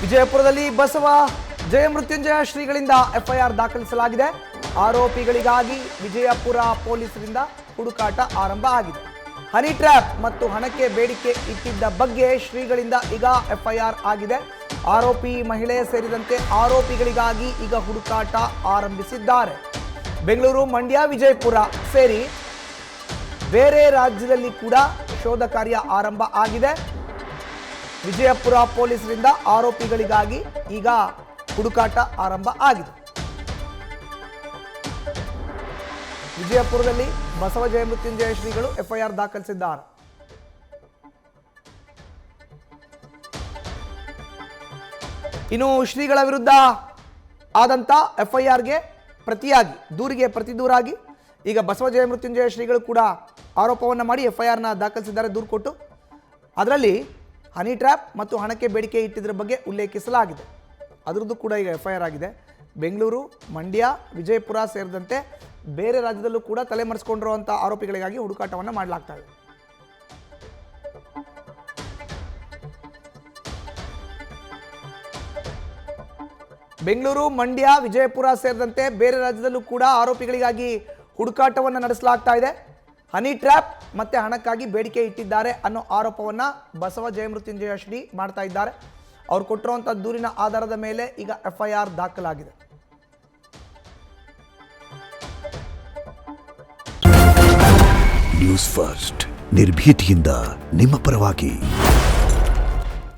ವಿಜಯಪುರದಲ್ಲಿ ಬಸವ ಜಯಮೃತ್ಯುಂಜಯ ಶ್ರೀಗಳಿಂದ ಎಫ್ಐಆರ್ ದಾಖಲಿಸಲಾಗಿದೆ. ಆರೋಪಿಗಳಿಗಾಗಿ ವಿಜಯಪುರ ಪೊಲೀಸರಿಂದ ಹುಡುಕಾಟ ಆರಂಭ ಆಗಿದೆ. ಹನಿ ಟ್ರ್ಯಾಪ್ ಮತ್ತು ಹಣಕ್ಕೆ ಬೇಡಿಕೆ ಇಟ್ಟಿದ್ದ ಬಗ್ಗೆ ಶ್ರೀಗಳಿಂದ ಈಗ ಎಫ್ಐಆರ್ ಆಗಿದೆ. ಆರೋಪಿ ಮಹಿಳೆ ಸೇರಿದಂತೆ ಆರೋಪಿಗಳಿಗಾಗಿ ಈಗ ಹುಡುಕಾಟ ಆರಂಭಿಸಿದ್ದಾರೆ. ಬೆಂಗಳೂರು, ಮಂಡ್ಯ, ವಿಜಯಪುರ ಸೇರಿ ಬೇರೆ ರಾಜ್ಯದಲ್ಲಿ ಕೂಡ ಶೋಧ ಕಾರ್ಯ ಆರಂಭ ಆಗಿದೆ. ವಿಜಯಪುರ ಪೊಲೀಸರಿಂದ ಆರೋಪಿಗಳಿಗಾಗಿ ಈಗ ಹುಡುಕಾಟ ಆರಂಭ ಆಗಿದೆ. ವಿಜಯಪುರದಲ್ಲಿ ಬಸವ ಜಯಮೃತ್ಯುಂಜಯ ಶ್ರೀಗಳು ಎಫ್ಐಆರ್ ದಾಖಲಿಸಿದ್ದಾರೆ. ಇನ್ನು ಶ್ರೀಗಳ ವಿರುದ್ಧ ಆದಂಥ ಎಫ್ಐಆರ್ಗೆ ಪ್ರತಿಯಾಗಿ ದೂರಿಗೆ ಪ್ರತಿದೂರಾಗಿ ಈಗ ಬಸವ ಜಯಮೃತ್ಯುಂಜಯ ಶ್ರೀಗಳು ಕೂಡ ಆರೋಪವನ್ನು ಮಾಡಿ ಎಫ್ಐಆರ್ನ ದಾಖಲಿಸಿದ್ದಾರೆ. ದೂರು ಕೊಟ್ಟು ಅದರಲ್ಲಿ ಹನಿ ಟ್ರ್ಯಾಪ್ ಮತ್ತು ಹಣಕ್ಕೆ ಬೇಡಿಕೆ ಇಟ್ಟಿದ್ದರ ಬಗ್ಗೆ ಉಲ್ಲೇಖಿಸಲಾಗಿದೆ. ಅದರದ್ದು ಕೂಡ ಈಗ ಎಫ್ಐಆರ್ ಆಗಿದೆ. ಬೆಂಗಳೂರು, ಮಂಡ್ಯ, ವಿಜಯಪುರ ಸೇರಿದಂತೆ ಬೇರೆ ರಾಜ್ಯದಲ್ಲೂ ಕೂಡ ತಲೆಮರೆಸಿಕೊಂಡಿರುವಂಥ ಆರೋಪಿಗಳಿಗಾಗಿ ಹುಡುಕಾಟವನ್ನು ಮಾಡಲಾಗ್ತಾ ಇದೆ. ಬೆಂಗಳೂರು, ಮಂಡ್ಯ, ವಿಜಯಪುರ ಸೇರಿದಂತೆ ಬೇರೆ ರಾಜ್ಯದಲ್ಲೂ ಕೂಡ ಆರೋಪಿಗಳಿಗಾಗಿ ಹುಡುಕಾಟವನ್ನು ನಡೆಸಲಾಗ್ತಾ ಇದೆ. ಹನಿ ಟ್ರ್ಯಾಪ್ ಮತ್ತೆ ಹಣಕ್ಕಾಗಿ ಬೇಡಿಕೆ ಇಟ್ಟಿದ್ದಾರೆ ಅನ್ನೋ ಆರೋಪವನ್ನು ಬಸವ ಜಯಮೃತ್ಯುಂಜಯ ಶ್ರೀ ಮಾಡ್ತಾ ಇದ್ದಾರೆ. ಅವ್ರು ಕೊಟ್ಟಿರುವಂಥ ದೂರಿನ ಆಧಾರದ ಮೇಲೆ ಈಗ ಎಫ್ಐಆರ್ ದಾಖಲಾಗಿದೆ. ನ್ಯೂಸ್ ಫಸ್ಟ್ ನಿರ್ಭೀತಿಯಿಂದ ನಿಮ್ಮ ಪರವಾಗಿ.